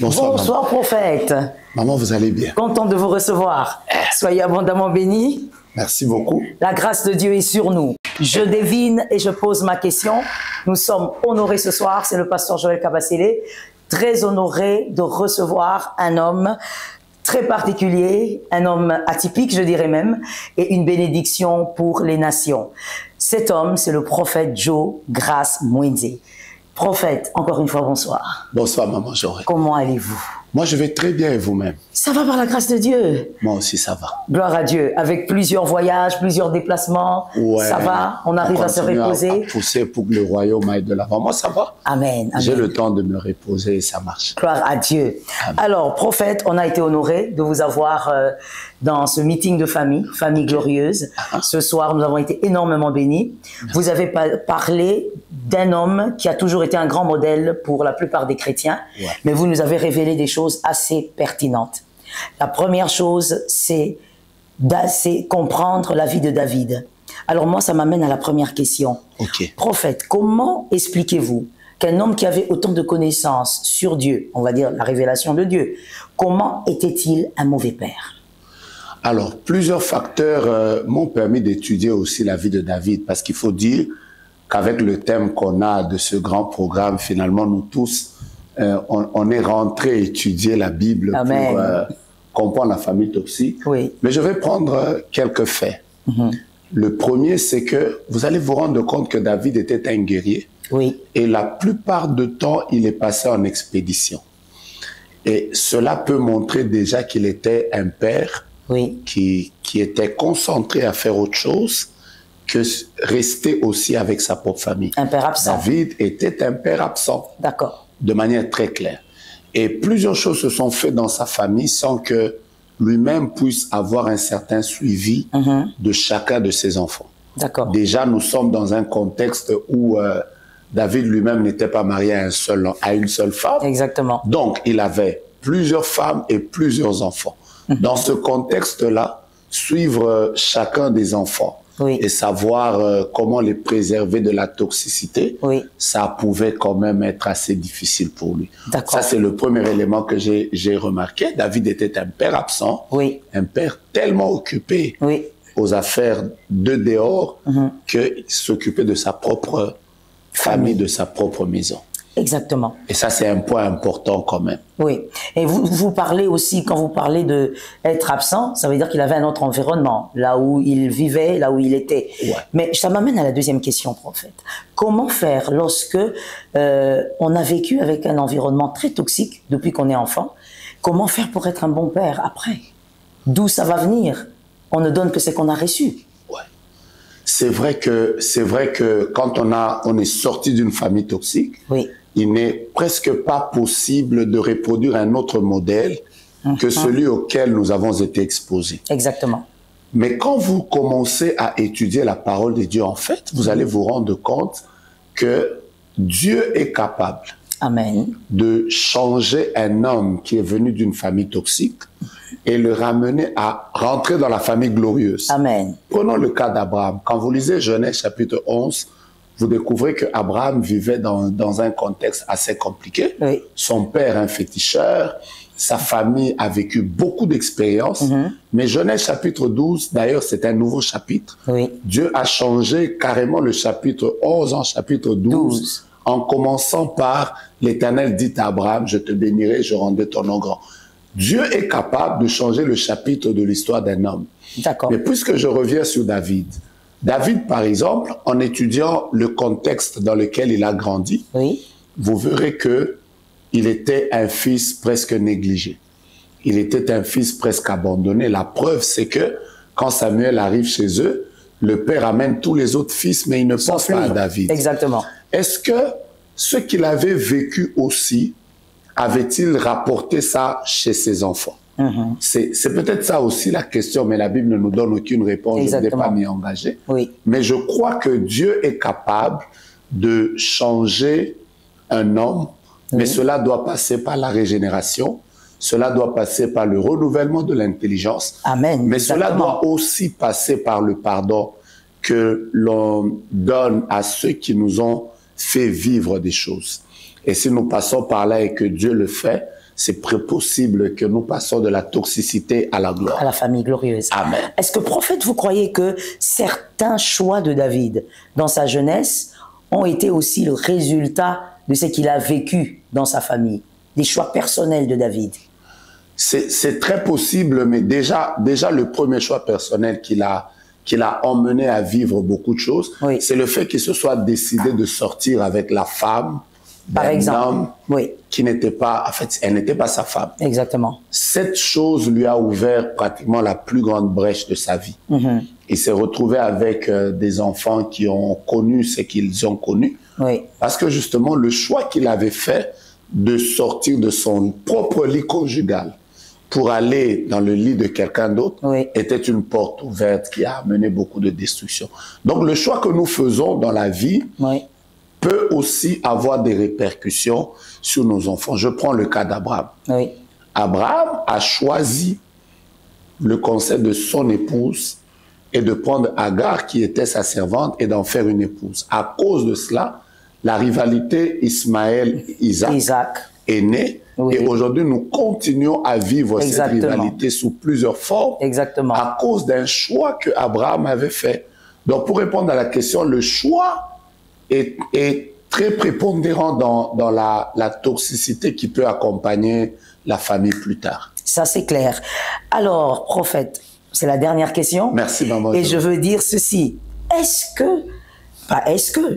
Bonsoir, Bonsoir, maman. prophète. Maman, vous allez bien? Content de vous recevoir. Soyez abondamment bénis. Merci beaucoup. La grâce de Dieu est sur nous. Je devine et je pose ma question. Nous sommes honorés ce soir, c'est le pasteur Joël Kabasele, très honoré de recevoir un homme très particulier, un homme atypique, je dirais même, et une bénédiction pour les nations. Cet homme, c'est le prophète Joe Grace Mwenze. Prophète, encore une fois, bonsoir. Bonsoir, maman Joël. Comment allez-vous? Moi, je vais très bien et vous-même? Ça va par la grâce de Dieu. Moi aussi, ça va. Gloire à Dieu. Avec plusieurs voyages, plusieurs déplacements, Ouais, ça va? On arrive à se reposer? à pousser pour que le royaume aille de l'avant. Moi, ça va. Amen. Amen. J'ai le temps de me reposer et ça marche. Gloire à Dieu. Amen. Alors, prophète, on a été honoré de vous avoir dans ce meeting de famille, famille glorieuse. Ce soir, nous avons été énormément bénis. Vous avez parlé d'un homme qui a toujours été un grand modèle pour la plupart des chrétiens, mais vous nous avez révélé des choses assez pertinentes. La première chose, c'est comprendre la vie de David. Alors moi, ça m'amène à la première question. Prophète, comment expliquez-vous qu'un homme qui avait autant de connaissances sur Dieu, on va dire la révélation de Dieu, comment était-il un mauvais père? Alors, plusieurs facteurs m'ont permis d'étudier aussi la vie de David, parce qu'il faut dire qu'avec le thème qu'on a de ce grand programme, finalement, nous tous, on est rentrés étudier la Bible pour comprendre la famille toxique. Oui. Mais je vais prendre quelques faits. Le premier, c'est que vous allez vous rendre compte que David était un guerrier. Oui. Et la plupart du temps, il est passé en expédition. Et cela peut montrer déjà qu'il était un père qui était concentré à faire autre chose que rester aussi avec sa propre famille. Un père absent. David était un père absent. D'accord. De manière très claire. Et plusieurs choses se sont faites dans sa famille sans que lui-même puisse avoir un certain suivi de chacun de ses enfants. D'accord. Déjà, nous sommes dans un contexte où David lui-même n'était pas marié à une seule femme. Exactement. Donc, il avait plusieurs femmes et plusieurs enfants. Dans ce contexte-là, suivre chacun des enfants et savoir comment les préserver de la toxicité, ça pouvait quand même être assez difficile pour lui. Ça, c'est le premier élément que j'ai remarqué. David était un père absent, un père tellement occupé aux affaires de dehors qu'il s'occupait de sa propre famille, de sa propre maison. Exactement. Et ça, c'est un point important quand même. Oui. Et vous parlez aussi, quand vous parlez d'être absent, ça veut dire qu'il avait un autre environnement, là où il vivait, là où il était. Mais ça m'amène à la deuxième question, prophète. Comment faire lorsque on a vécu avec un environnement très toxique depuis qu'on est enfant? Comment faire pour être un bon père après? D'où ça va venir? On ne donne que ce qu'on a reçu. C'est vrai que quand on est sorti d'une famille toxique, il n'est presque pas possible de reproduire un autre modèle que celui auquel nous avons été exposés. Exactement. Mais quand vous commencez à étudier la parole de Dieu, en fait, vous allez vous rendre compte que Dieu est capable de changer un homme qui est venu d'une famille toxique et le ramener à rentrer dans la famille glorieuse. Amen. Prenons le cas d'Abraham. Quand vous lisez Genèse chapitre 11, vous découvrez qu'Abraham vivait dans un contexte assez compliqué. Son père, un féticheur, sa famille a vécu beaucoup d'expériences. Mais Genèse chapitre 12, d'ailleurs, c'est un nouveau chapitre. Dieu a changé carrément le chapitre 11 en chapitre 12. En commençant par l'Éternel dit à Abraham, je te bénirai, je rendrai ton nom grand. Dieu est capable de changer le chapitre de l'histoire d'un homme. Mais puisque je reviens sur David, David, par exemple, en étudiant le contexte dans lequel il a grandi, vous verrez qu'il était un fils presque négligé. Il était un fils presque abandonné. La preuve, c'est que quand Samuel arrive chez eux, le père amène tous les autres fils, mais il ne pense pas à David. Exactement. Est-ce que ce qu'il avait vécu aussi, avait-il rapporté ça chez ses enfants? C'est peut-être ça aussi la question, mais la Bible ne nous donne aucune réponse. Je n'ai pas m'y engager. Mais je crois que Dieu est capable de changer un homme, mais cela doit passer par la régénération, cela doit passer par le renouvellement de l'intelligence, mais cela doit aussi passer par le pardon que l'on donne à ceux qui nous ont fait vivre des choses. Et si nous passons par là et que Dieu le fait, c'est possible que nous passons de la toxicité à la gloire. À la famille glorieuse. Amen. Est-ce que, prophète, vous croyez que certains choix de David dans sa jeunesse ont été aussi le résultat de ce qu'il a vécu dans sa famille, des choix personnels de David? C'est très possible, mais déjà le premier choix personnel qu'il a emmené à vivre beaucoup de choses, oui. c'est le fait qu'il se soit décidé de sortir avec la femme d'un homme oui. qui n'était pas, en fait, elle n'était pas sa femme. Exactement. Cette chose lui a ouvert pratiquement la plus grande brèche de sa vie. Il s'est retrouvé avec des enfants qui ont connu ce qu'ils ont connu. Oui. Parce que justement, le choix qu'il avait fait de sortir de son propre lit conjugal pour aller dans le lit de quelqu'un d'autre, oui. était une porte ouverte qui a amené beaucoup de destruction. Donc le choix que nous faisons dans la vie oui. peut aussi avoir des répercussions sur nos enfants. Je prends le cas d'Abraham. Oui. Abraham a choisi le conseil de son épouse et de prendre Agar, qui était sa servante, et d'en faire une épouse. À cause de cela, la rivalité Ismaël-Isaac est née. Oui. Et aujourd'hui, nous continuons à vivre Exactement. Cette rivalité sous plusieurs formes Exactement. à cause d'un choix que Abraham avait fait. Donc, pour répondre à la question, le choix est très prépondérant dans la toxicité qui peut accompagner la famille plus tard. Ça, c'est clair. Alors, prophète, c'est la dernière question. Merci, maman. Et je veux dire ceci.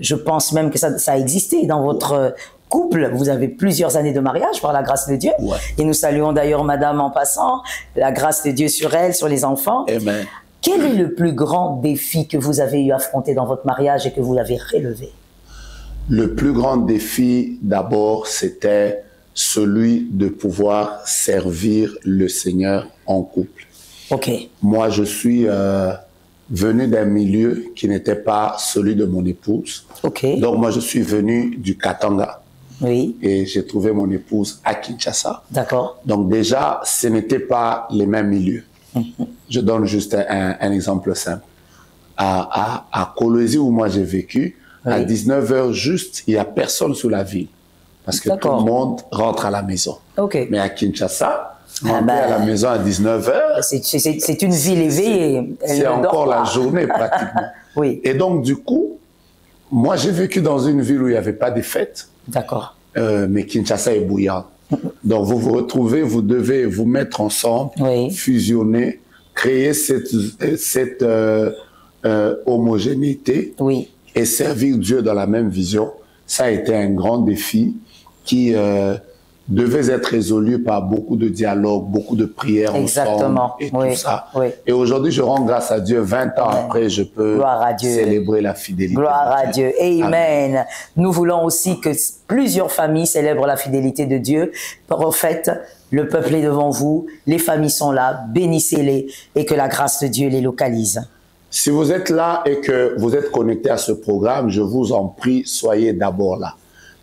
Je pense même que ça a existé dans votre couple. Vous avez plusieurs années de mariage par la grâce de Dieu. Ouais. Et nous saluons d'ailleurs madame en passant, la grâce de Dieu sur elle, sur les enfants. Amen. Quel est le plus grand défi que vous avez eu à affronter dans votre mariage et que vous avez relevé? Le plus grand défi, d'abord, c'était celui de pouvoir servir le Seigneur en couple. Ok. Moi, je suis venu d'un milieu qui n'était pas celui de mon épouse. Ok. Donc, moi, je suis venu du Katanga. Oui. Et j'ai trouvé mon épouse à Kinshasa. D'accord. Donc, déjà, ce n'était pas les mêmes milieux. Je donne juste un exemple simple. À Kolwezi, où moi j'ai vécu, oui. à 19h juste, il n'y a personne sur la ville. Parce que tout le monde rentre à la maison. Okay. Mais à Kinshasa, rentrer à la maison à 19h... C'est une ville éveillée. C'est encore la journée, pratiquement. Oui. Et donc, du coup, moi j'ai vécu dans une ville où il n'y avait pas de fêtes. D'accord. Mais Kinshasa est bouillante. Donc, vous vous retrouvez, vous devez vous mettre ensemble, oui. fusionner, créer cette homogénéité oui. et servir Dieu dans la même vision. Ça a été un grand défi qui devait être résolu par beaucoup de dialogues, beaucoup de prières Exactement. ensemble et oui. tout ça. Oui. Et aujourd'hui, je rends grâce à Dieu. 20 ans après, je peux célébrer la fidélité. Gloire à Dieu. Amen. Amen. Nous voulons aussi que plusieurs familles célèbrent la fidélité de Dieu. Prophète, le peuple est devant vous, les familles sont là, bénissez-les et que la grâce de Dieu les localise. Si vous êtes là et que vous êtes connecté à ce programme, je vous en prie, soyez d'abord là.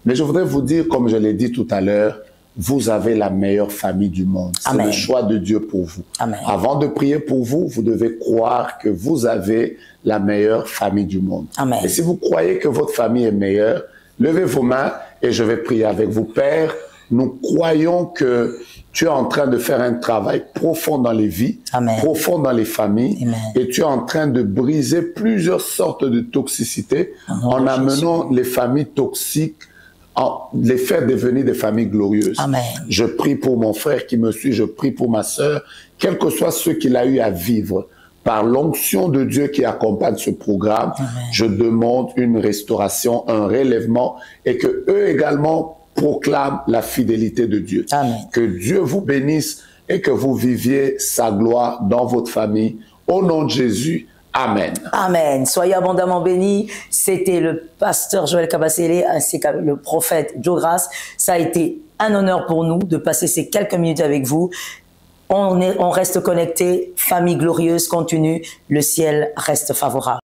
Mais je voudrais vous dire, comme je l'ai dit tout à l'heure, vous avez la meilleure famille du monde. C'est le choix de Dieu pour vous. Amen. Avant de prier pour vous, vous devez croire que vous avez la meilleure famille du monde. Amen. Et si vous croyez que votre famille est meilleure, levez vos mains et je vais prier avec vous. Père, nous croyons que tu es en train de faire un travail profond dans les vies, Amen. Profond dans les familles, Amen. Et tu es en train de briser plusieurs sortes de toxicité en amenant les familles toxiques, les faire devenir des familles glorieuses. Amen. Je prie pour mon frère qui me suit, je prie pour ma sœur, quel que soit ce qu'il a eu à vivre, par l'onction de Dieu qui accompagne ce programme, Amen. Je demande une restauration, un relèvement, et que eux également proclament la fidélité de Dieu. Amen. Que Dieu vous bénisse et que vous viviez sa gloire dans votre famille. Au nom de Jésus, Amen. Amen. Soyez abondamment bénis. C'était le pasteur Joël Kabasele ainsi que le prophète Joe Grace. Ça a été un honneur pour nous de passer ces quelques minutes avec vous. On reste connectés. Famille glorieuse continue. Le ciel reste favorable.